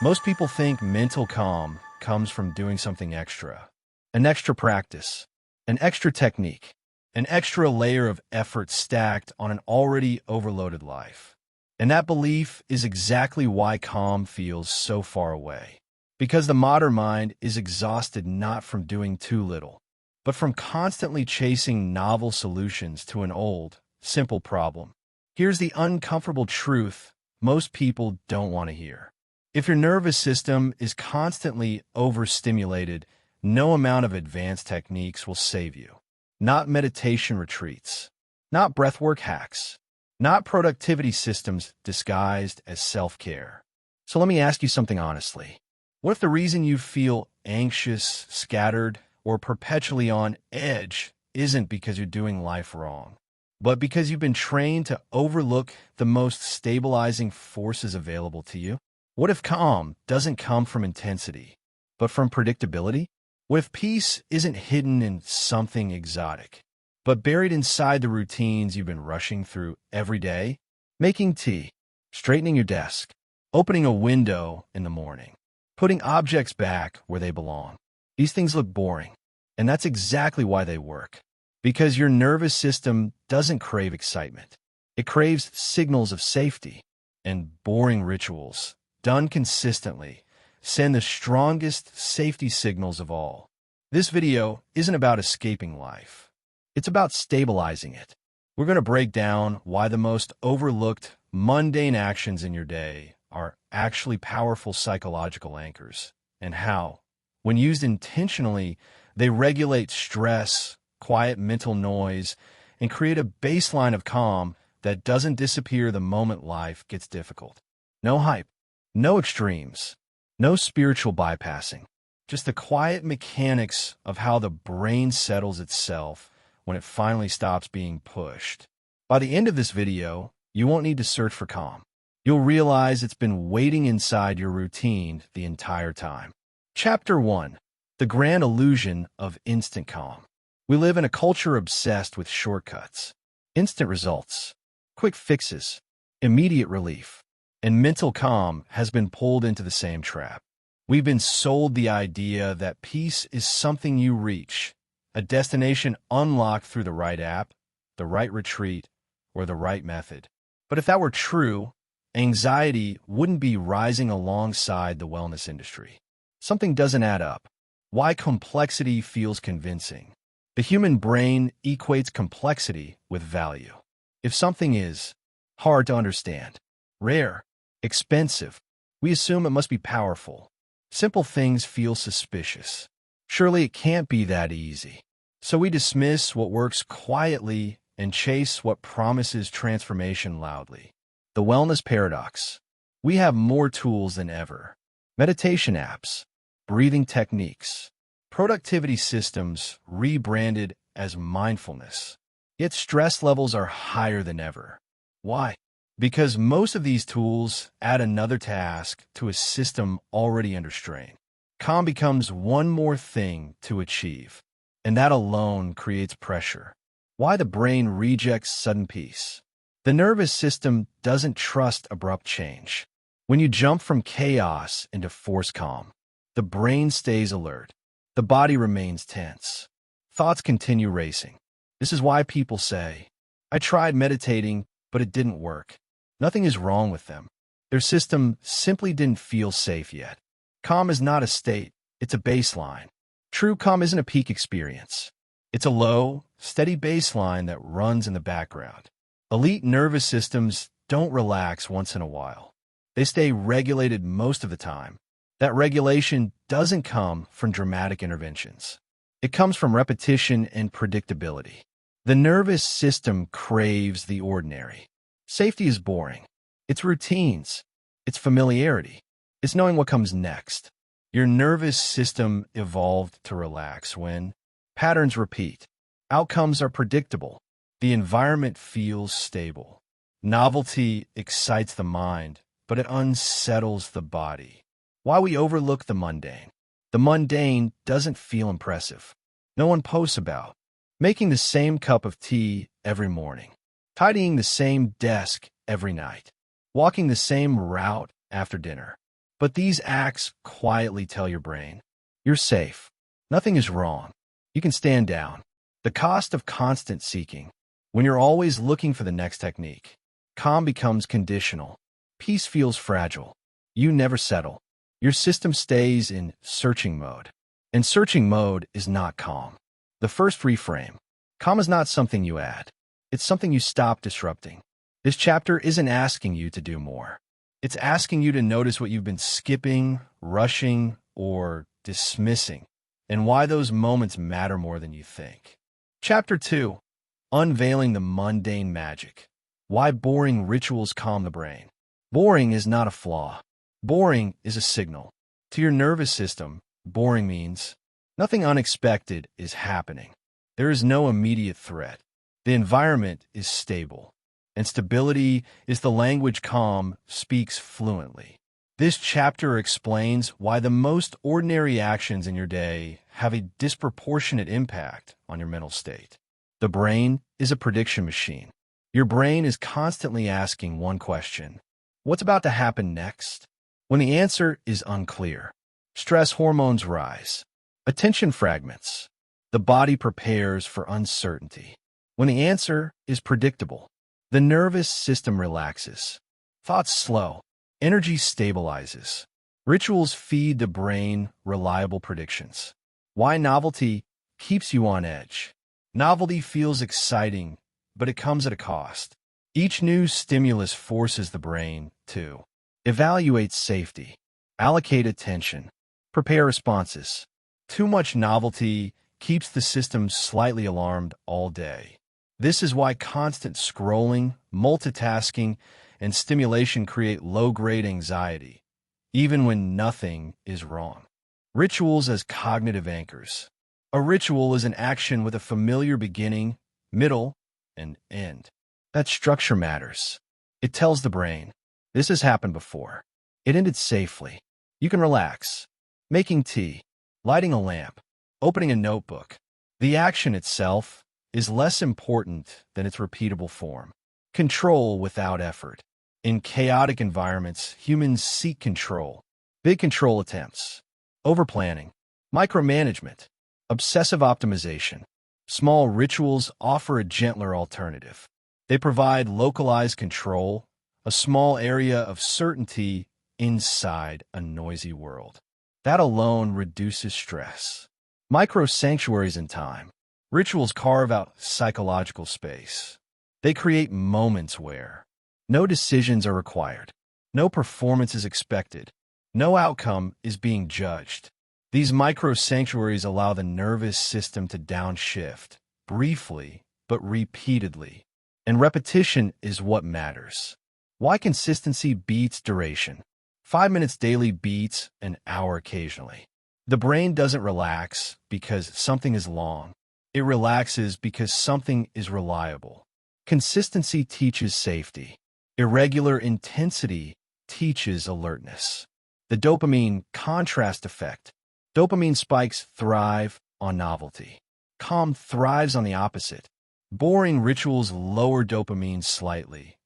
Most people think mental calm comes from doing something extra. An extra practice, an extra technique, an extra layer of effort stacked on an already overloaded life. And that belief is exactly why calm feels so far away. Because the modern mind is exhausted not from doing too little, but from constantly chasing novel solutions to an old, simple problem. Here's the uncomfortable truth most people don't want to hear. If your nervous system is constantly overstimulated, no amount of advanced techniques will save you. Not meditation retreats, not breathwork hacks, not productivity systems disguised as self-care. So let me ask you something honestly. What if the reason you feel anxious, scattered, or perpetually on edge isn't because you're doing life wrong, but because you've been trained to overlook the most stabilizing forces available to you? What if calm doesn't come from intensity, but from predictability? What if peace isn't hidden in something exotic, but buried inside the routines you've been rushing through every day? Making tea, straightening your desk, opening a window in the morning, putting objects back where they belong. These things look boring, and that's exactly why they work. Because your nervous system doesn't crave excitement. It craves signals of safety, and boring rituals, done consistently, send the strongest safety signals of all. This video isn't about escaping life. It's about stabilizing it. We're going to break down why the most overlooked, mundane actions in your day are actually powerful psychological anchors, and how, when used intentionally, they regulate stress, quiet mental noise, and create a baseline of calm that doesn't disappear the moment life gets difficult. No hype, no extremes, no spiritual bypassing, just the quiet mechanics of how the brain settles itself when it finally stops being pushed. By the end of this video, you won't need to search for calm. You'll realize it's been waiting inside your routine the entire time. Chapter 1. The Grand Illusion of Instant Calm. We live in a culture obsessed with shortcuts, instant results, quick fixes, immediate relief, and mental calm has been pulled into the same trap. We've been sold the idea that peace is something you reach, a destination unlocked through the right app, the right retreat, or the right method. But if that were true, anxiety wouldn't be rising alongside the wellness industry. Something doesn't add up. Why complexity feels convincing. The human brain equates complexity with value. If something is hard to understand, rare, expensive, we assume it must be powerful. Simple things feel suspicious. Surely it can't be that easy. So we dismiss what works quietly and chase what promises transformation loudly. The wellness paradox. We have more tools than ever. Meditation apps, breathing techniques, productivity systems rebranded as mindfulness. Yet stress levels are higher than ever. Why? Because most of these tools add another task to a system already under strain. Calm becomes one more thing to achieve, and that alone creates pressure. Why the brain rejects sudden peace. The nervous system doesn't trust abrupt change. When you jump from chaos into forced calm, the brain stays alert. The body remains tense. Thoughts continue racing. This is why people say, I tried meditating, but it didn't work. Nothing is wrong with them. Their system simply didn't feel safe yet. Calm is not a state, it's a baseline. True calm isn't a peak experience. It's a low, steady baseline that runs in the background. Elite nervous systems don't relax once in a while. They stay regulated most of the time. That regulation doesn't come from dramatic interventions. It comes from repetition and predictability. The nervous system craves the ordinary. Safety is boring. It's routines. It's familiarity. It's knowing what comes next. Your nervous system evolved to relax when patterns repeat. Outcomes are predictable. The environment feels stable. Novelty excites the mind, but it unsettles the body. Why we overlook the mundane. The mundane doesn't feel impressive. No one posts about making the same cup of tea every morning, tidying the same desk every night, walking the same route after dinner. But these acts quietly tell your brain, you're safe. Nothing is wrong. You can stand down. The cost of constant seeking. When you're always looking for the next technique, calm becomes conditional. Peace feels fragile. You never settle. Your system stays in searching mode. And searching mode is not calm. The first reframe. Calm is not something you add. It's something you stop disrupting. This chapter isn't asking you to do more. It's asking you to notice what you've been skipping, rushing, or dismissing, and why those moments matter more than you think. Chapter 2. Unveiling the mundane magic. Why boring rituals calm the brain. Boring is not a flaw. Boring is a signal. To your nervous system, boring means nothing unexpected is happening. There is no immediate threat. The environment is stable. And stability is the language calm speaks fluently. This chapter explains why the most ordinary actions in your day have a disproportionate impact on your mental state. The brain is a prediction machine. Your brain is constantly asking one question: what's about to happen next? When the answer is unclear, stress hormones rise. Attention fragments. The body prepares for uncertainty. When the answer is predictable, the nervous system relaxes. Thoughts slow. Energy stabilizes. Rituals feed the brain reliable predictions. Why novelty keeps you on edge. Novelty feels exciting, but it comes at a cost. Each new stimulus forces the brain to evaluate safety, allocate attention, prepare responses. Too much novelty keeps the system slightly alarmed all day. This is why constant scrolling, multitasking, and stimulation create low-grade anxiety, even when nothing is wrong. Rituals as cognitive anchors. A ritual is an action with a familiar beginning, middle, and end. That structure matters. It tells the brain, this has happened before. It ended safely. You can relax. Making tea, lighting a lamp, opening a notebook. The action itself is less important than its repeatable form. Control without effort. In chaotic environments, humans seek control. Big control attempts. Overplanning. Micromanagement. Obsessive optimization. Small rituals offer a gentler alternative. They provide localized control, a small area of certainty inside a noisy world. That alone reduces stress. Micro-sanctuaries in time. Rituals carve out psychological space. They create moments where no decisions are required, no performance is expected, no outcome is being judged. These micro-sanctuaries allow the nervous system to downshift, briefly but repeatedly. And repetition is what matters. Why consistency beats duration. 5 minutes daily beats an hour occasionally. The brain doesn't relax because something is long. It relaxes because something is reliable. Consistency teaches safety. Irregular intensity teaches alertness. The dopamine contrast effect. Dopamine spikes thrive on novelty. Calm thrives on the opposite. Boring rituals lower dopamine slightly,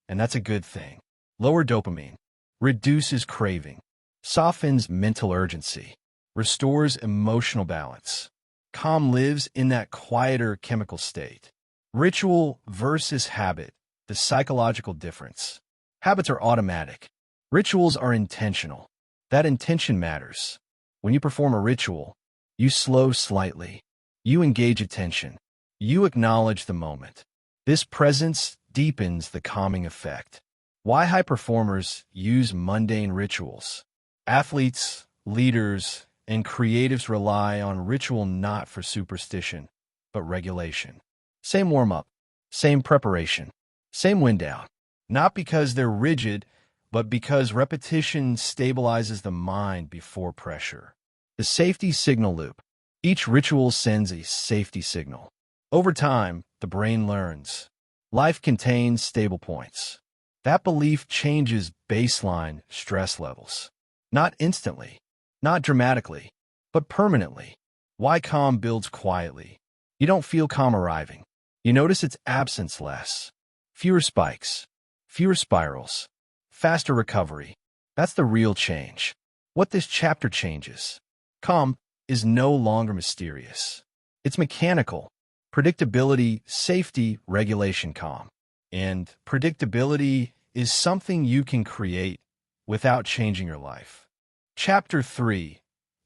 and that's a good thing. Lower dopamine reduces craving, softens mental urgency, restores emotional balance. Calm lives in that quieter chemical state. Ritual versus habit, the psychological difference. Habits are automatic. Rituals are intentional. That intention matters. When you perform a ritual, you slow slightly. You engage attention. You acknowledge the moment. This presence deepens the calming effect. Why high performers use mundane rituals. Athletes, leaders, and creatives rely on ritual not for superstition, but regulation. Same warm-up, same preparation, same wind down. Not because they're rigid, but because repetition stabilizes the mind before pressure. The safety signal loop. Each ritual sends a safety signal. Over time, the brain learns. Life contains stable points. That belief changes baseline stress levels. Not instantly, not dramatically, but permanently. Why calm builds quietly. You don't feel calm arriving. You notice its absence less. Fewer spikes, fewer spirals, faster recovery. That's the real change. What this chapter changes. Calm is no longer mysterious. It's mechanical. Predictability, safety, regulation, calm. And predictability is something you can create without changing your life. Chapter 3.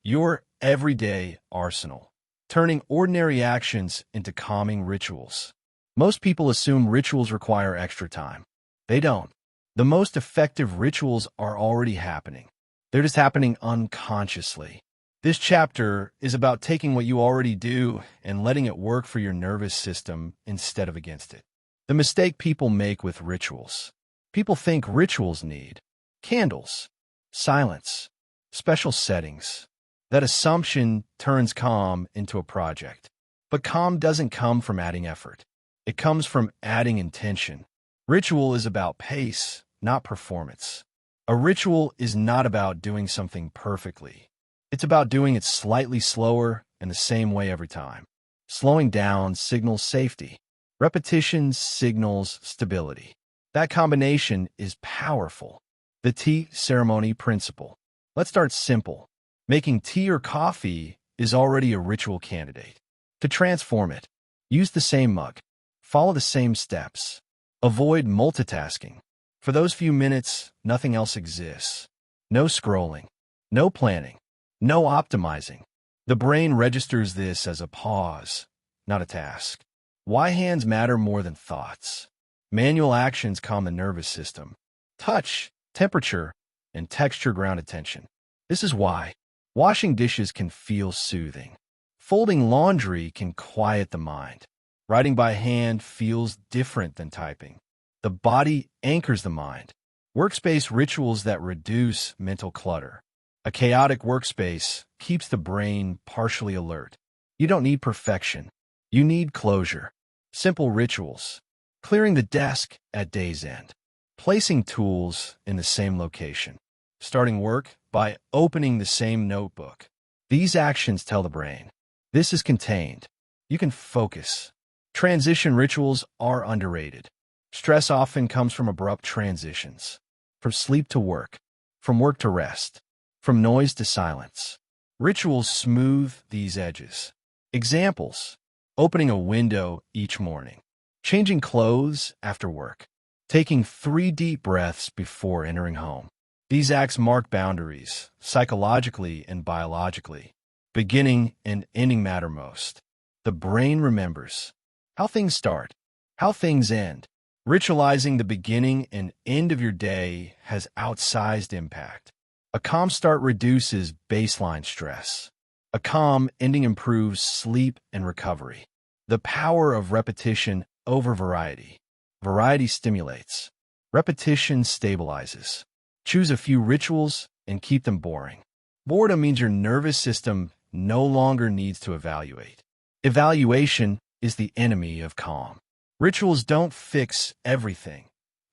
Your everyday arsenal. Turning ordinary actions into calming rituals. Most people assume rituals require extra time. They don't. The most effective rituals are already happening. They're just happening unconsciously. This chapter is about taking what you already do and letting it work for your nervous system instead of against it. The mistake people make with rituals. People think rituals need candles, silence, special settings. That assumption turns calm into a project. But calm doesn't come from adding effort. It comes from adding intention. Ritual is about pace, not performance. A ritual is not about doing something perfectly. It's about doing it slightly slower and the same way every time. Slowing down signals safety. Repetition signals stability. That combination is powerful. The tea ceremony principle. Let's start simple. Making tea or coffee is already a ritual candidate. To transform it, use the same mug. Follow the same steps. Avoid multitasking. For those few minutes, nothing else exists. No scrolling. No planning. No optimizing. The brain registers this as a pause, not a task. Why hands matter more than thoughts. Manual actions calm the nervous system. Touch, temperature, and texture ground attention. This is why washing dishes can feel soothing. Folding laundry can quiet the mind. Writing by hand feels different than typing. The body anchors the mind. Workspace rituals that reduce mental clutter. A chaotic workspace keeps the brain partially alert. You don't need perfection. You need closure. Simple rituals. Clearing the desk at day's end. Placing tools in the same location. Starting work by opening the same notebook. These actions tell the brain, this is contained. You can focus. Transition rituals are underrated. Stress often comes from abrupt transitions. From sleep to work. From work to rest. From noise to silence. Rituals smooth these edges. Examples. Opening a window each morning. Changing clothes after work. Taking 3 deep breaths before entering home. These acts mark boundaries, psychologically and biologically. Beginning and ending matter most. The brain remembers how things start, how things end. Ritualizing the beginning and end of your day has outsized impact. A calm start reduces baseline stress. A calm ending improves sleep and recovery. The power of repetition over variety. Variety stimulates. Repetition stabilizes. Choose a few rituals and keep them boring. Boredom means your nervous system no longer needs to evaluate. Evaluation is the enemy of calm. Rituals don't fix everything.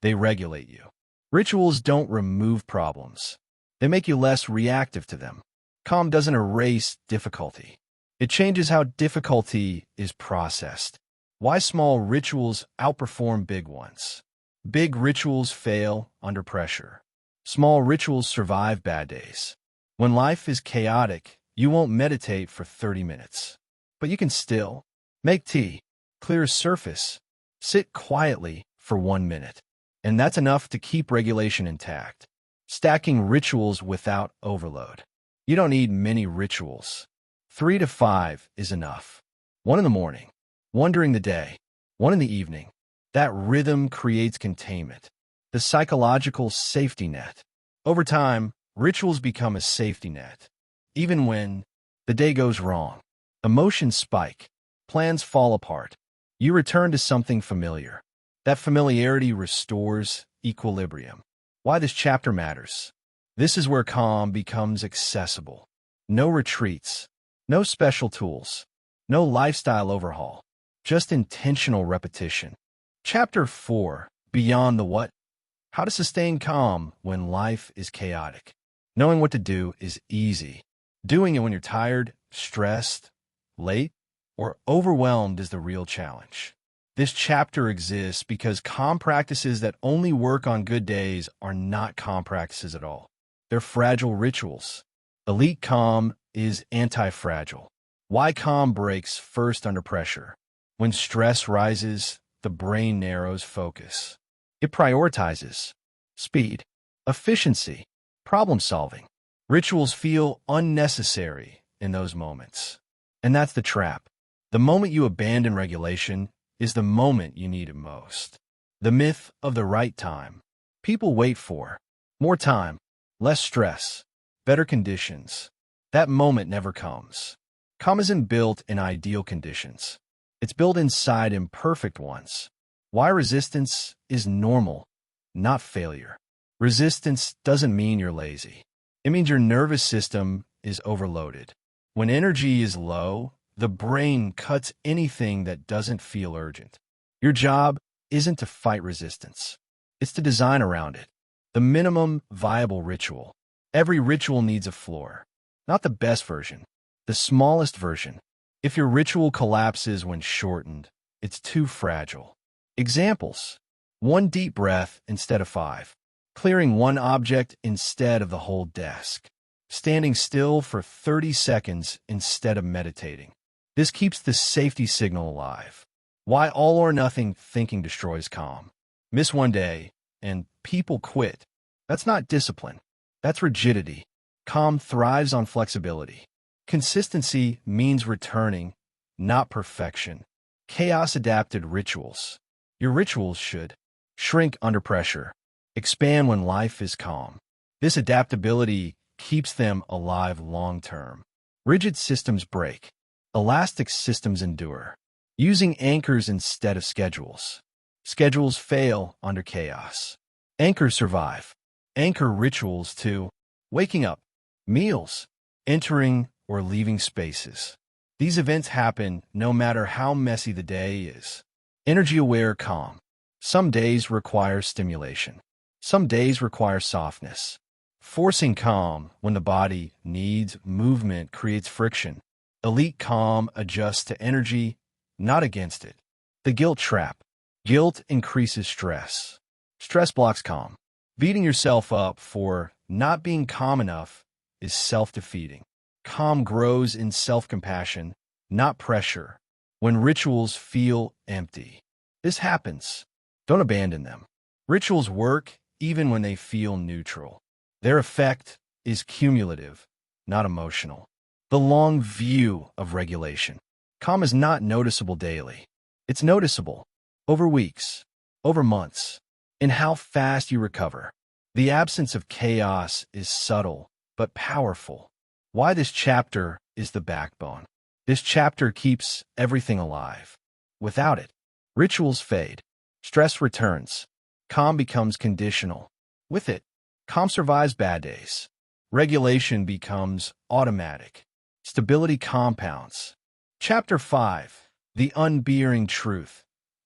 They regulate you. Rituals don't remove problems. They make you less reactive to them. Calm doesn't erase difficulty. It changes how difficulty is processed. Why small rituals outperform big ones. Big rituals fail under pressure. Small rituals survive bad days. When life is chaotic, you won't meditate for 30 minutes. But you can still make tea, clear a surface, sit quietly for 1 minute. And that's enough to keep regulation intact. Stacking rituals without overload. You don't need many rituals. 3 to 5 is enough. 1 in the morning, 1 during the day, 1 in the evening. That rhythm creates containment. The psychological safety net. Over time, rituals become a safety net. Even when the day goes wrong, emotions spike, plans fall apart. You return to something familiar. That familiarity restores equilibrium. Why this chapter matters. This is where calm becomes accessible. No retreats, no special tools, no lifestyle overhaul, just intentional repetition. Chapter 4, Beyond the What? How to sustain calm when life is chaotic. Knowing what to do is easy. Doing it when you're tired, stressed, late, or overwhelmed is the real challenge. This chapter exists because calm practices that only work on good days are not calm practices at all. They're fragile rituals. Elite calm is anti-fragile. Why calm breaks first under pressure? When stress rises, the brain narrows focus. It prioritizes speed, efficiency, problem solving. Rituals feel unnecessary in those moments. And that's the trap. The moment you abandon regulation is the moment you need it most. The myth of the right time. People wait for more time, less stress, better conditions. That moment never comes. Calm isn't built in ideal conditions. It's built inside imperfect ones. Why resistance is normal, not failure. Resistance doesn't mean you're lazy. It means your nervous system is overloaded. When energy is low, the brain cuts anything that doesn't feel urgent. Your job isn't to fight resistance. It's to design around it. The minimum viable ritual. Every ritual needs a floor. Not the best version, the smallest version. If your ritual collapses when shortened, it's too fragile. Examples: 1 deep breath instead of 5. Clearing one object instead of the whole desk. Standing still for 30 seconds instead of meditating. This keeps the safety signal alive. Why all-or-nothing thinking destroys calm. Miss one day, and people quit. That's not discipline. That's rigidity. Calm thrives on flexibility. Consistency means returning, not perfection. Chaos-adapted rituals. Your rituals should shrink under pressure, expand when life is calm. This adaptability keeps them alive long-term. Rigid systems break. Elastic systems endure. Using anchors instead of schedules. Schedules fail under chaos. Anchors survive. Anchor rituals to waking up, meals, entering or leaving spaces. These events happen no matter how messy the day is. Energy-aware calm. Some days require stimulation. Some days require softness. Forcing calm when the body needs movement creates friction. Elite calm adjusts to energy, not against it. The guilt trap. Guilt increases stress. Stress blocks calm. Beating yourself up for not being calm enough is self-defeating. Calm grows in self-compassion, not pressure. When rituals feel empty. This happens. Don't abandon them. Rituals work even when they feel neutral. Their effect is cumulative, not emotional. The long view of regulation. Calm is not noticeable daily. It's noticeable over weeks, over months, in how fast you recover. The absence of chaos is subtle but powerful. Why this chapter is the backbone. This chapter keeps everything alive. Without it, rituals fade. Stress returns. Calm becomes conditional. With it, calm survives bad days. Regulation becomes automatic. Stability compounds. Chapter 5. The Unbearing Truth.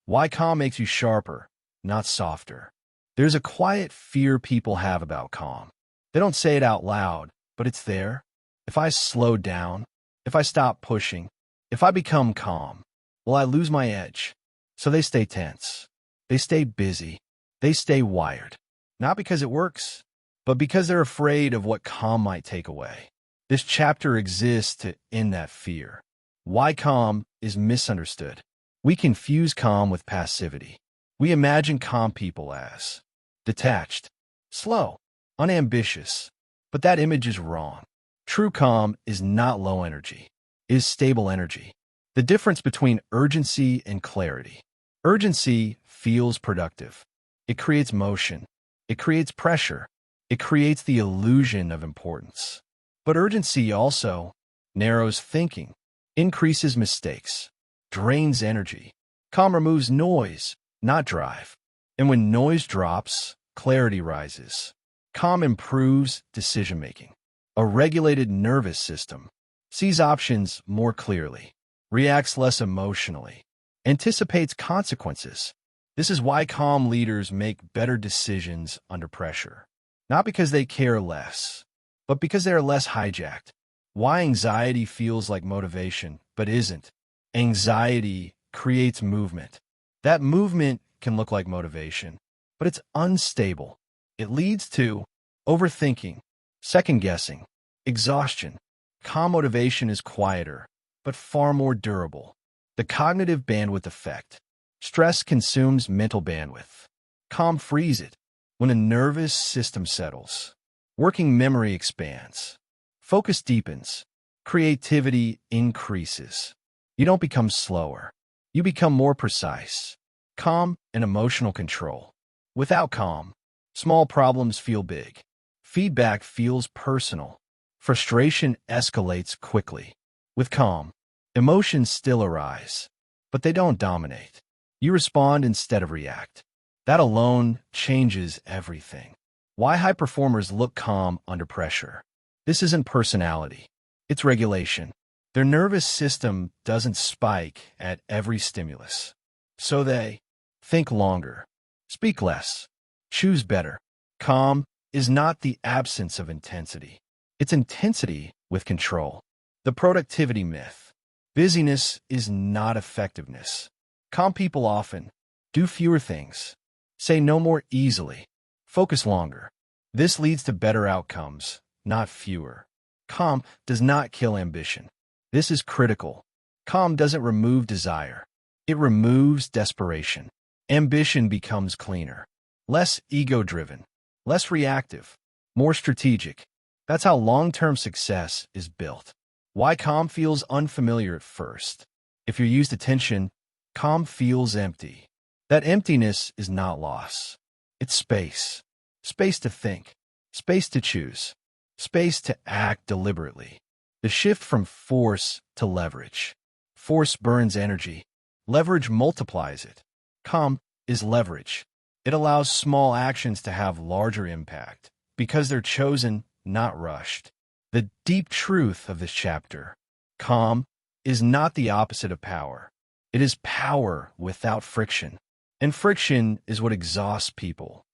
Why calm makes you sharper, not softer. There's a quiet fear people have about calm. They don't say it out loud, but it's there. If I slow down, if I stop pushing, if I become calm, will I lose my edge? So they stay tense. They stay busy. They stay wired. Not because it works, but because they're afraid of what calm might take away. This chapter exists to end that fear. Why calm is misunderstood. We confuse calm with passivity. We imagine calm people as detached, slow, unambitious. But that image is wrong. True calm is not low energy. It is stable energy. The difference between urgency and clarity. Urgency feels productive. It creates motion. It creates pressure. It creates the illusion of importance. But urgency also narrows thinking, increases mistakes, drains energy. Calm removes noise, not drive. And when noise drops, clarity rises. Calm improves decision-making. A regulated nervous system sees options more clearly, reacts less emotionally, anticipates consequences. This is why calm leaders make better decisions under pressure. Not because they care less, but because they are less hijacked. Why anxiety feels like motivation, but isn't. Anxiety creates movement. That movement can look like motivation, but it's unstable. It leads to overthinking, second guessing, exhaustion. Calm motivation is quieter, but far more durable. The cognitive bandwidth effect. Stress consumes mental bandwidth. Calm frees it. When a nervous system settles, working memory expands. Focus deepens. Creativity increases. You don't become slower. You become more precise. Calm and emotional control. Without calm, small problems feel big. Feedback feels personal. Frustration escalates quickly. With calm, emotions still arise, but they don't dominate. You respond instead of react. That alone changes everything. Why high performers look calm under pressure. This isn't personality. It's regulation. Their nervous system doesn't spike at every stimulus. So they think longer, speak less, choose better. Calm is not the absence of intensity. It's intensity with control. The productivity myth. Busyness is not effectiveness. Calm people often do fewer things, say no more easily, focus longer. This leads to better outcomes, not fewer. Calm does not kill ambition. This is critical. Calm doesn't remove desire. It removes desperation. Ambition becomes cleaner, less ego-driven, less reactive, more strategic. That's how long-term success is built. Why calm feels unfamiliar at first. If you're used to tension, calm feels empty. That emptiness is not loss. It's space. Space to think. Space to choose. Space to act deliberately. The shift from force to leverage. Force burns energy. Leverage multiplies it. Calm is leverage. It allows small actions to have larger impact because they're chosen, not rushed. The deep truth of this chapter. Calm is not the opposite of power. It is power without friction. And friction is what exhausts people.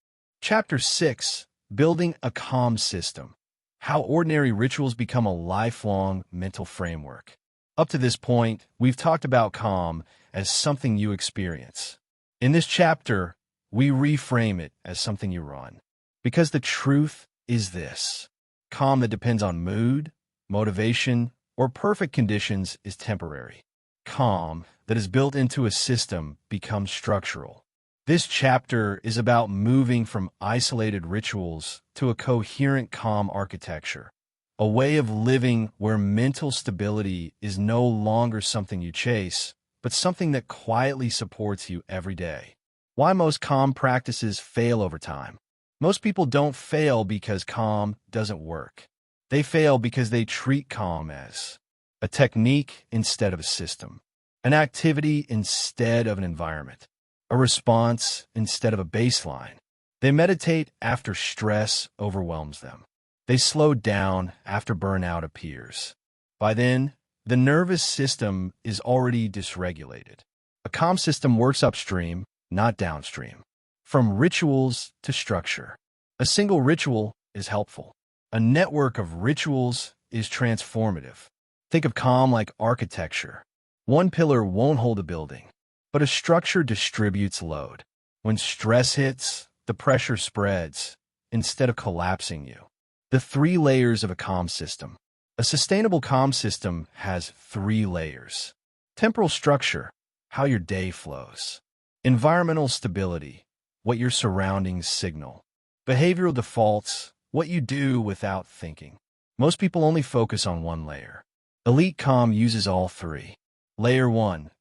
Chapter 6. Building a calm system. How ordinary rituals become a lifelong mental framework. Up to this point, we've talked about calm as something you experience. In this chapter, we reframe it as something you run. Because the truth is this. Calm that depends on mood, motivation, or perfect conditions is temporary. Calm that is built into a system becomes structural. This chapter is about moving from isolated rituals to a coherent calm architecture, a way of living where mental stability is no longer something you chase, but something that quietly supports you every day. Why most calm practices fail over time. Most people don't fail because calm doesn't work. They fail because they treat calm as a technique instead of a system, an activity instead of an environment, a response instead of a baseline. They meditate after stress overwhelms them. They slow down after burnout appears. By then, the nervous system is already dysregulated. A calm system works upstream, not downstream. From rituals to structure. A single ritual is helpful. A network of rituals is transformative. Think of calm like architecture. One pillar won't hold a building, but a structure distributes load. When stress hits, the pressure spreads instead of collapsing you. The 3 layers of a calm system. A sustainable calm system has 3 layers. Temporal structure, how your day flows. Environmental stability, what your surroundings signal. Behavioral defaults, what you do without thinking. Most people only focus on one layer. Elite calm uses all 3. Layer 1.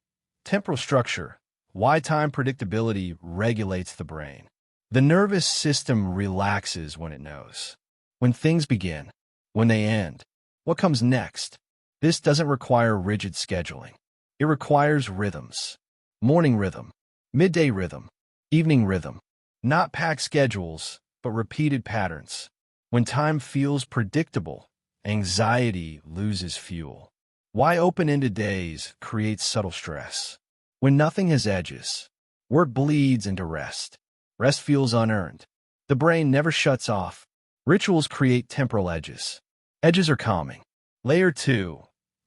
Temporal structure, why time predictability regulates the brain. The nervous system relaxes when it knows. When things begin, when they end, what comes next. This doesn't require rigid scheduling. It requires rhythms. Morning rhythm, midday rhythm, evening rhythm. Not packed schedules, but repeated patterns. When time feels predictable, anxiety loses fuel. Why open-ended days create subtle stress? When nothing has edges, work bleeds into rest. Rest feels unearned. The brain never shuts off. Rituals create temporal edges. Edges are calming. Layer 2.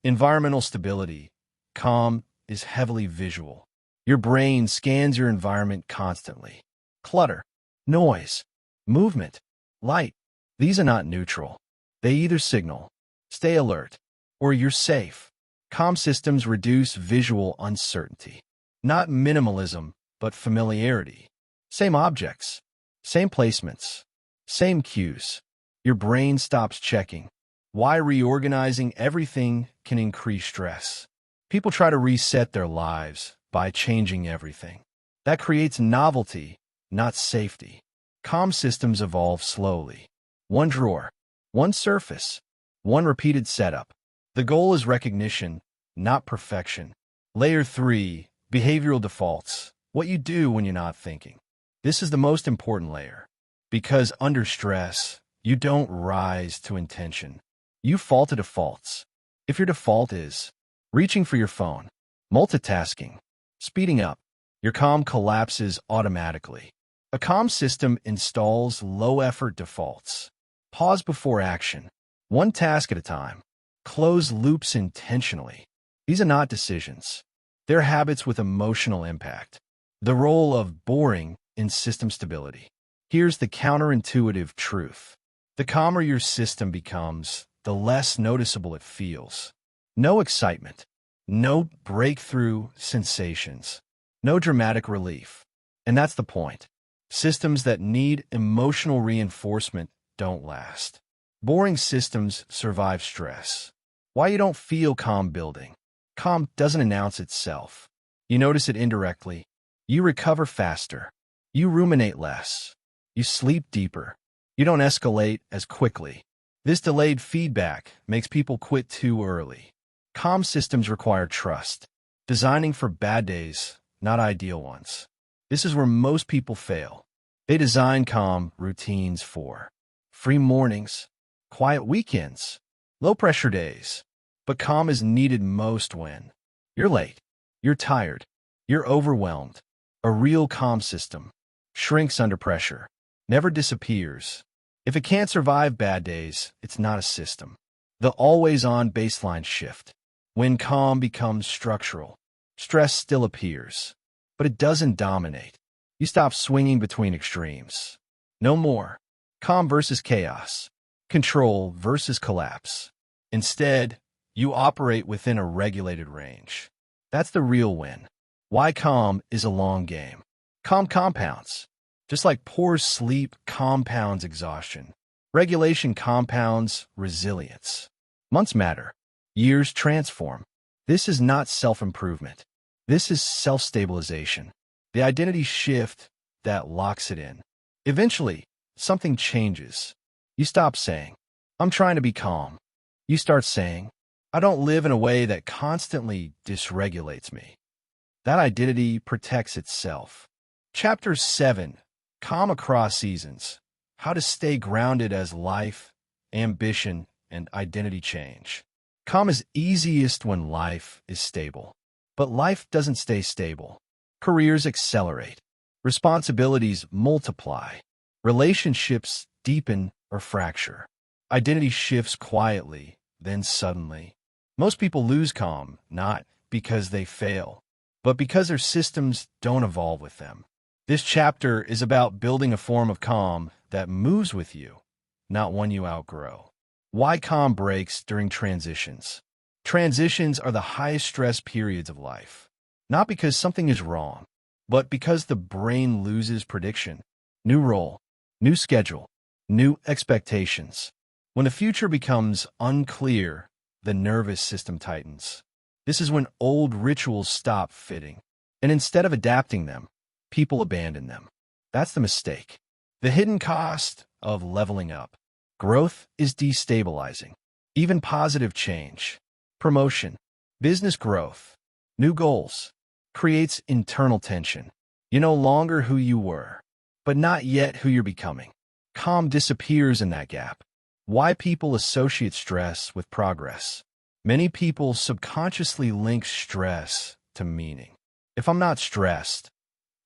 Environmental stability. Calm is heavily visual. Your brain scans your environment constantly. Clutter, noise, movement, light. These are not neutral. They either signal, stay alert, or you're safe. Calm systems reduce visual uncertainty. Not minimalism, but familiarity. Same objects, same placements, same cues. Your brain stops checking. Why reorganizing everything can increase stress. People try to reset their lives by changing everything. That creates novelty, not safety. Calm systems evolve slowly. One drawer, one surface, one repeated setup. The goal is recognition, not perfection. Layer 3, behavioral defaults. What you do when you're not thinking. This is the most important layer. Because under stress, you don't rise to intention. You fall to defaults. If your default is reaching for your phone, multitasking, speeding up, your calm collapses automatically. A calm system installs low-effort defaults. Pause before action. One task at a time. Close loops intentionally. These are not decisions. They're habits with emotional impact. The role of boring in system stability. Here's the counterintuitive truth. The calmer your system becomes, the less noticeable it feels. No excitement. No breakthrough sensations. No dramatic relief. And that's the point. Systems that need emotional reinforcement don't last. Boring systems survive stress. Why you don't feel calm building. Calm doesn't announce itself. You notice it indirectly. You recover faster. You ruminate less. You sleep deeper. You don't escalate as quickly. This delayed feedback makes people quit too early. Calm systems require trust. Designing for bad days, not ideal ones. This is where most people fail. They design calm routines for free mornings, quiet weekends, low-pressure days. But calm is needed most when you're late, you're tired, you're overwhelmed. A real calm system shrinks under pressure, never disappears. If it can't survive bad days, it's not a system. The always-on baseline shift. When calm becomes structural, stress still appears, but it doesn't dominate. You stop swinging between extremes. No more calm versus chaos, control versus collapse. Instead, you operate within a regulated range. That's the real win. Why calm is a long game. Calm compounds. Just like poor sleep compounds exhaustion, regulation compounds resilience. Months matter. Years transform. This is not self-improvement. This is self-stabilization. The identity shift that locks it in. Eventually, something changes. You stop saying, I'm trying to be calm. You start saying, I don't live in a way that constantly dysregulates me. That identity protects itself. Chapter 7. Calm Across Seasons. How to stay grounded as life, ambition, and identity change. Calm is easiest when life is stable. But life doesn't stay stable. Careers accelerate. Responsibilities multiply. Relationships deepen or fracture. Identity shifts quietly, then suddenly. Most people lose calm, not because they fail, but because their systems don't evolve with them. This chapter is about building a form of calm that moves with you, not one you outgrow. Why calm breaks during transitions. Transitions are the highest stress periods of life. Not because something is wrong, but because the brain loses prediction. New role, new schedule, new expectations. When the future becomes unclear, the nervous system tightens. This is when old rituals stop fitting. And instead of adapting them, people abandon them. That's the mistake. The hidden cost of leveling up. Growth is destabilizing. Even positive change, promotion, business growth, new goals, creates internal tension. You're no longer who you were, but not yet who you're becoming. Calm disappears in that gap. Why people associate stress with progress. Many people subconsciously link stress to meaning. If I'm not stressed,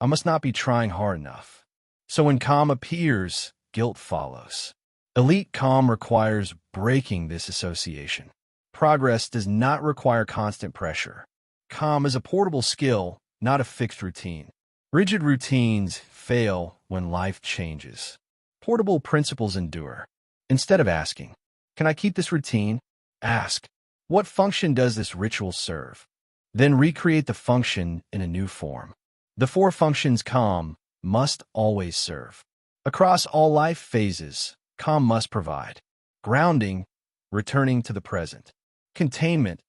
I must not be trying hard enough. So when calm appears, guilt follows. Elite calm requires breaking this association. Progress does not require constant pressure. Calm is a portable skill, not a fixed routine. Rigid routines fail when life changes. Portable principles endure. Instead of asking, Can I keep this routine? Ask, what function does this ritual serve? Then recreate the function in a new form. The four functions calm must always serve. Across all life phases, calm must provide grounding, returning to the present; containment,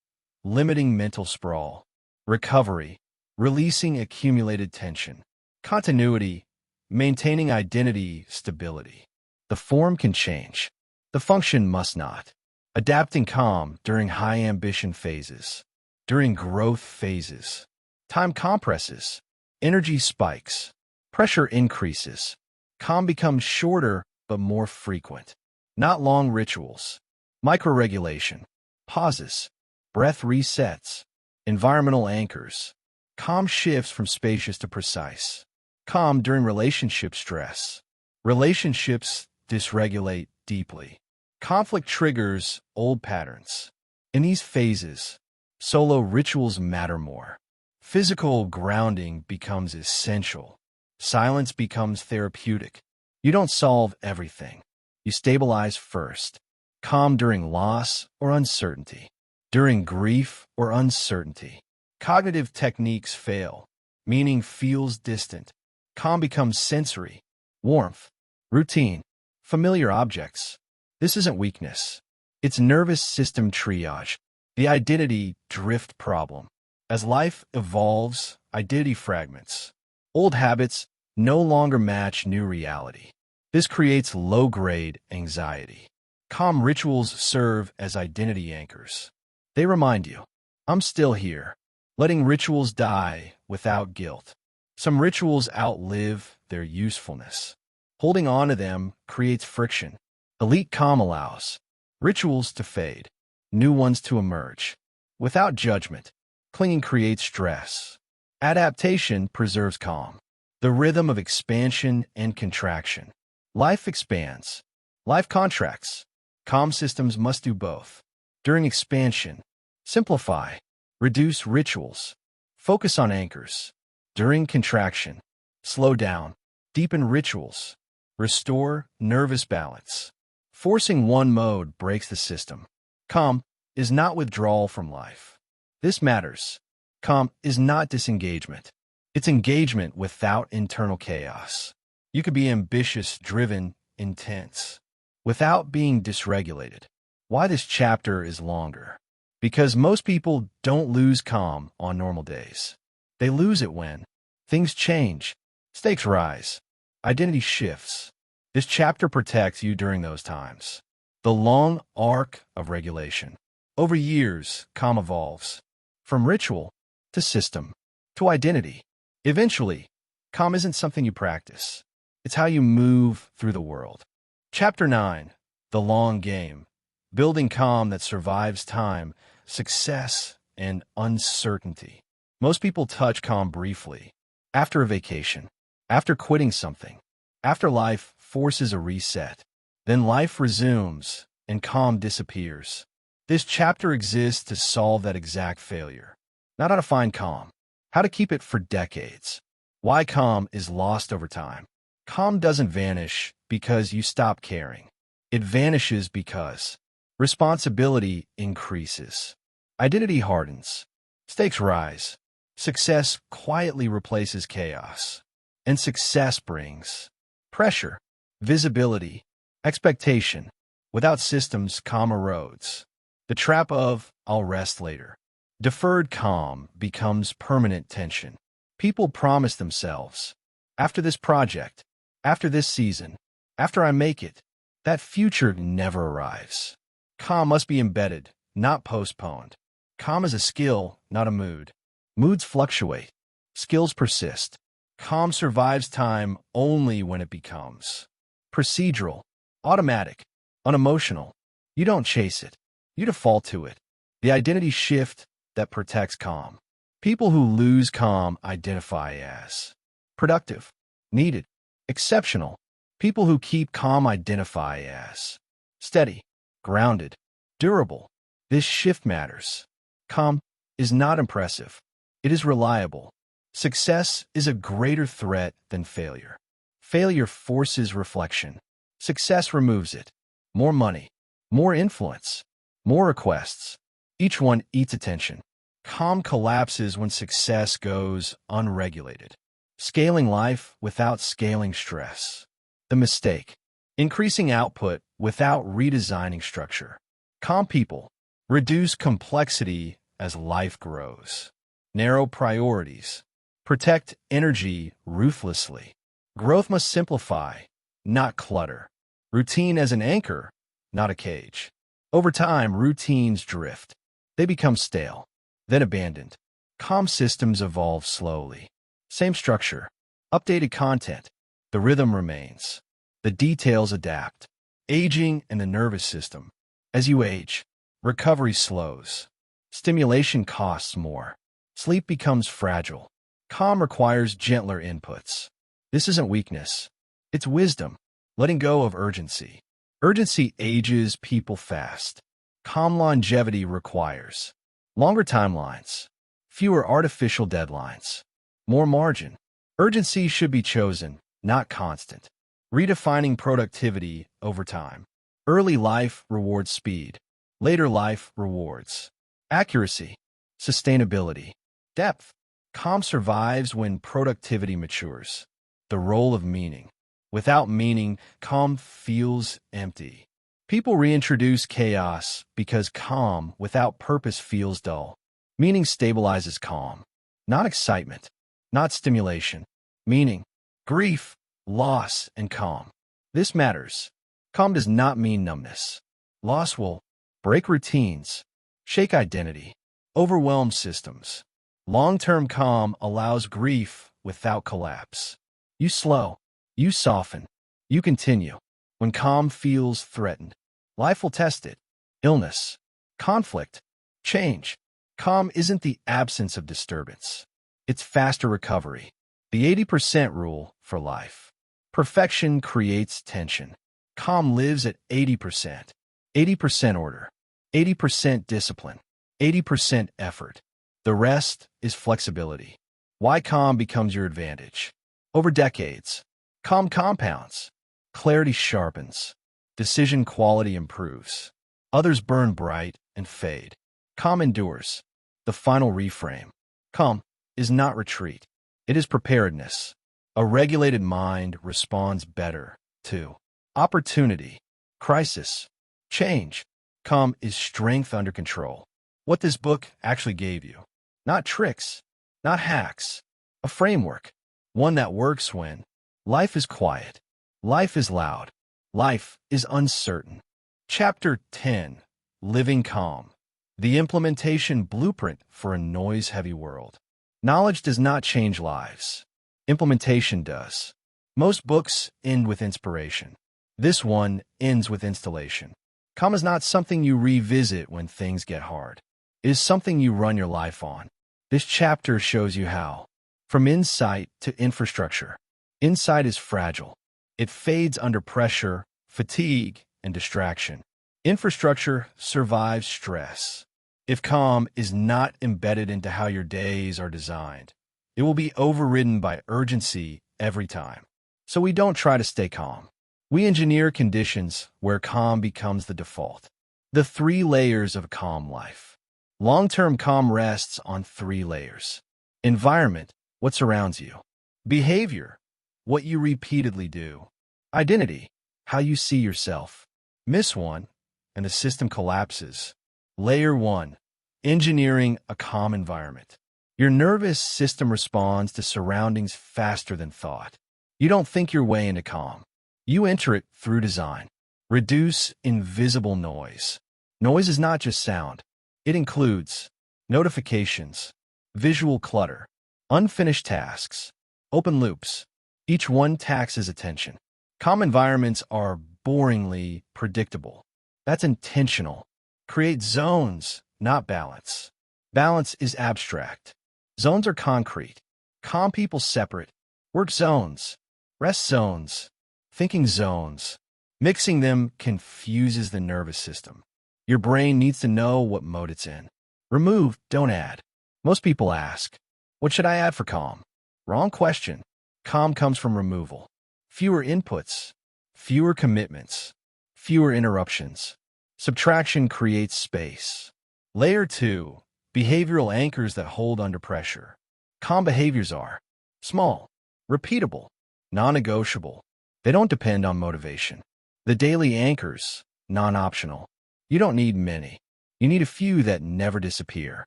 limiting mental sprawl; recovery, releasing accumulated tension; continuity, maintaining identity stability. The form can change. The function must not. Adapting calm during high ambition phases. During growth phases, time compresses, energy spikes, pressure increases. Calm becomes shorter but more frequent. Not long rituals. Microregulation, pauses, breath resets, environmental anchors. Calm shifts from spacious to precise. Calm during relationship stress. Relationships dysregulate deeply. Conflict triggers old patterns. In these phases, solo rituals matter more. Physical grounding becomes essential. Silence becomes therapeutic. You don't solve everything. You stabilize first. Calm during loss or uncertainty. During grief or uncertainty. Cognitive techniques fail. Meaning feels distant. Calm becomes sensory. Warmth. Routine. Familiar objects. This isn't weakness. It's nervous system triage. The identity drift problem. As life evolves, identity fragments. Old habits no longer match new reality. This creates low-grade anxiety. Calm rituals serve as identity anchors. They remind you, I'm still here. Letting rituals die without guilt. Some rituals outlive their usefulness. Holding on to them creates friction. Elite calm allows rituals to fade, new ones to emerge. Without judgment, clinging creates stress. Adaptation preserves calm. The rhythm of expansion and contraction. Life expands. Life contracts. Calm systems must do both. During expansion, simplify. Reduce rituals. Focus on anchors. During contraction, slow down. Deepen rituals. Restore nervous balance. Forcing one mode breaks the system. Calm is not withdrawal from life. This matters. Calm is not disengagement. It's engagement without internal chaos. You could be ambitious, driven, intense, without being dysregulated. Why this chapter is longer? Because most people don't lose calm on normal days. They lose it when things change, stakes rise, identity shifts. This chapter protects you during those times. The long arc of regulation. Over years, calm evolves. From ritual to system to identity. Eventually, calm isn't something you practice. It's how you move through the world. Chapter 9. The Long Game. Building calm that survives time, success, and uncertainty. Most people touch calm briefly. After a vacation. After quitting something. After life forces a reset. Then life resumes, and calm disappears. This chapter exists to solve that exact failure. Not how to find calm. How to keep it for decades. Why calm is lost over time. Calm doesn't vanish because you stop caring. It vanishes because responsibility increases. Identity hardens. Stakes rise. Success quietly replaces chaos. And success brings pressure, visibility, expectation. Without systems, calm erodes. The trap of I'll rest later. Deferred calm becomes permanent tension. People promise themselves, after this project, after this season, after I make it, that future never arrives. Calm must be embedded, not postponed. Calm is a skill, not a mood. Moods fluctuate. Skills persist. Calm survives time only when it becomes procedural, automatic, unemotional. You don't chase it. You default to it. The identity shift that protects calm. People who lose calm identify as productive, needed, exceptional. People who keep calm identify as steady, grounded, durable. This shift matters. Calm is not impressive. It is reliable. Success is a greater threat than failure. Failure forces reflection. Success removes it. More money, more influence, more requests. Each one eats attention. Calm collapses when success goes unregulated. Scaling life without scaling stress. The mistake. Increasing output without redesigning structure. Calm people reduce complexity as life grows. Narrow priorities. Protect energy ruthlessly. Growth must simplify, not clutter. Routine as an anchor, not a cage. Over time, routines drift. They become stale, then abandoned. Calm systems evolve slowly. Same structure, updated content. The rhythm remains. The details adapt. Aging and the nervous system. As you age, recovery slows. Stimulation costs more. Sleep becomes fragile. Calm requires gentler inputs. This isn't weakness. It's wisdom. Letting go of urgency. Urgency ages people fast. Calm longevity requires longer timelines, fewer artificial deadlines, more margin. Urgency should be chosen, not constant. Redefining productivity over time. Early life rewards speed. Later life rewards accuracy, sustainability, depth. Calm survives when productivity matures. The role of meaning. Without meaning, calm feels empty. People reintroduce chaos because calm without purpose feels dull. Meaning stabilizes calm, not excitement, not stimulation. Meaning, grief, loss, and calm. This matters. Calm does not mean numbness. Loss will break routines, shake identity, overwhelm systems. Long-term calm allows grief without collapse. You slow, you soften, you continue. When calm feels threatened, life will test it. Illness, conflict, change. Calm isn't the absence of disturbance. It's faster recovery. The 80% rule for life. Perfection creates tension. Calm lives at 80%. 80% order, 80% discipline, 80% effort. The rest is flexibility. Why calm becomes your advantage. Over decades, calm compounds. Clarity sharpens. Decision quality improves. Others burn bright and fade. Calm endures. The final reframe. Calm is not retreat. It is preparedness. A regulated mind responds better to opportunity, crisis, change. Calm is strength under control. What this book actually gave you. Not tricks, not hacks. A framework. One that works when life is quiet, life is loud, life is uncertain. Chapter 10. Living Calm. The implementation blueprint for a noise-heavy world. Knowledge does not change lives. Implementation does. Most books end with inspiration. This one ends with installation. Calm is not something you revisit when things get hard. It is something you run your life on. This chapter shows you how. From insight to infrastructure. Insight is fragile. It fades under pressure, fatigue, and distraction. Infrastructure survives stress. If calm is not embedded into how your days are designed, it will be overridden by urgency every time. So we don't try to stay calm. We engineer conditions where calm becomes the default. The 3 layers of a calm life. Long-term calm rests on 3 layers. Environment, what surrounds you. Behavior, what you repeatedly do. Identity, how you see yourself. Miss one, and the system collapses. Layer 1, engineering a calm environment. Your nervous system responds to surroundings faster than thought. You don't think your way into calm. You enter it through design. Reduce invisible noise. Noise is not just sound. It includes notifications, visual clutter, unfinished tasks, open loops. Each one taxes attention. Calm environments are boringly predictable. That's intentional. Create zones, not balance. Balance is abstract. Zones are concrete. Calm people separate. Work zones, rest zones, thinking zones. Mixing them confuses the nervous system. Your brain needs to know what mode it's in. Remove, don't add. Most people ask, what should I add for calm? Wrong question. Calm comes from removal. Fewer inputs, fewer commitments, fewer interruptions. Subtraction creates space. Layer 2. Behavioral anchors that hold under pressure. Calm behaviors are small, repeatable, non-negotiable. They don't depend on motivation. The daily anchors, non-optional. You don't need many. You need a few that never disappear.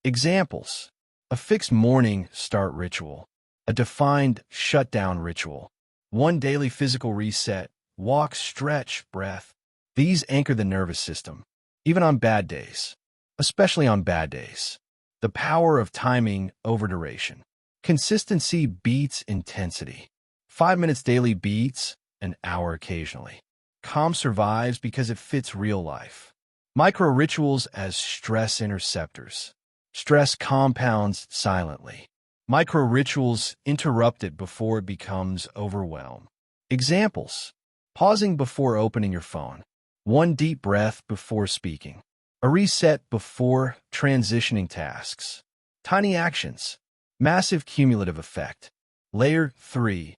Examples: a fixed morning start ritual, a defined shutdown ritual, one daily physical reset, walk, stretch, breath. These anchor the nervous system, even on bad days, especially on bad days. The power of timing over duration. Consistency beats intensity. 5 minutes daily beats an hour occasionally. Calm survives because it fits real life. Micro-rituals as stress interceptors. Stress compounds silently. Micro-rituals interrupt it before it becomes overwhelmed. Examples: pausing before opening your phone, one deep breath before speaking, a reset before transitioning tasks. Tiny actions, massive cumulative effect. Layer 3.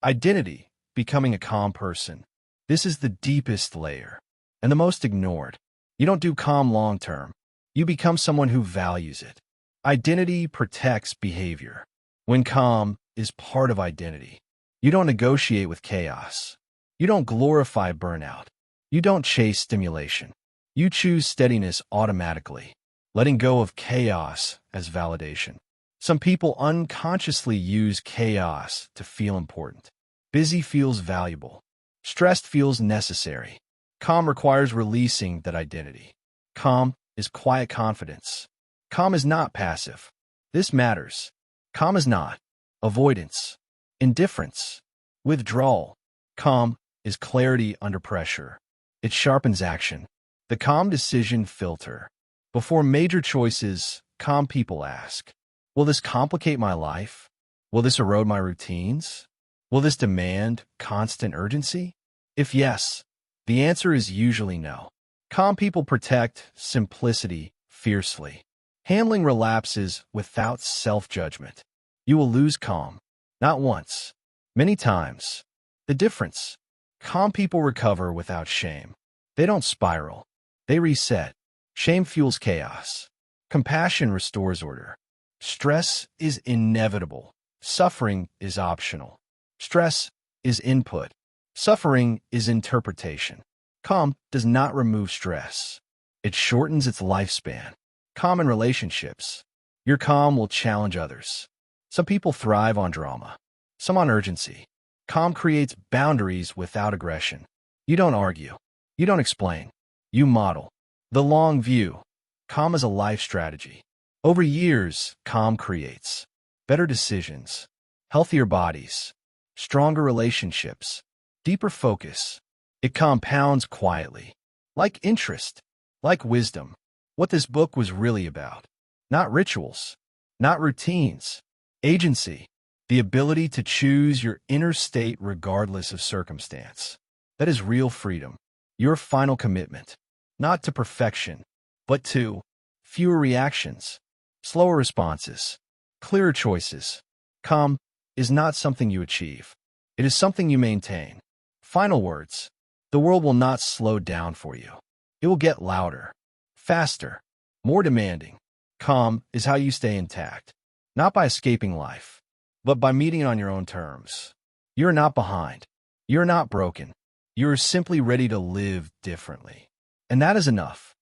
Identity, becoming a calm person. This is the deepest layer and the most ignored. You don't do calm long-term. You become someone who values it. Identity protects behavior. When calm is part of identity, you don't negotiate with chaos. You don't glorify burnout. You don't chase stimulation. You choose steadiness automatically, letting go of chaos as validation. Some people unconsciously use chaos to feel important. Busy feels valuable. Stressed feels necessary. Calm requires releasing that identity. Calm is quiet confidence. Calm is not passive. This matters. Calm is not avoidance, indifference, withdrawal. Calm is clarity under pressure. It sharpens action. The calm decision filter. Before major choices, calm people ask, will this complicate my life? Will this erode my routines? Will this demand constant urgency? If yes, the answer is usually no. Calm people protect simplicity fiercely, handling relapses without self-judgment. You will lose calm, not once, many times. The difference: calm people recover without shame. They don't spiral. They reset. Shame fuels chaos. Compassion restores order. Stress is inevitable. Suffering is optional. Stress is input. Suffering is interpretation. Calm does not remove stress. It shortens its lifespan. Calm in relationships. Your calm will challenge others. Some people thrive on drama, some on urgency. Calm creates boundaries without aggression. You don't argue. You don't explain. You model. The long view. Calm is a life strategy. Over years, calm creates better decisions, healthier bodies, stronger relationships, deeper focus. It compounds quietly, like interest, like wisdom. What this book was really about: not rituals, not routines, agency, the ability to choose your inner state regardless of circumstance. That is real freedom. Your final commitment, not to perfection, but to fewer reactions, slower responses, clearer choices. Calm is not something you achieve. It is something you maintain. Final words: the world will not slow down for you. It will get louder, faster, more demanding. Calm is how you stay intact, not by escaping life, but by meeting it on your own terms. You're not behind. You're not broken. You're simply ready to live differently. And that is enough.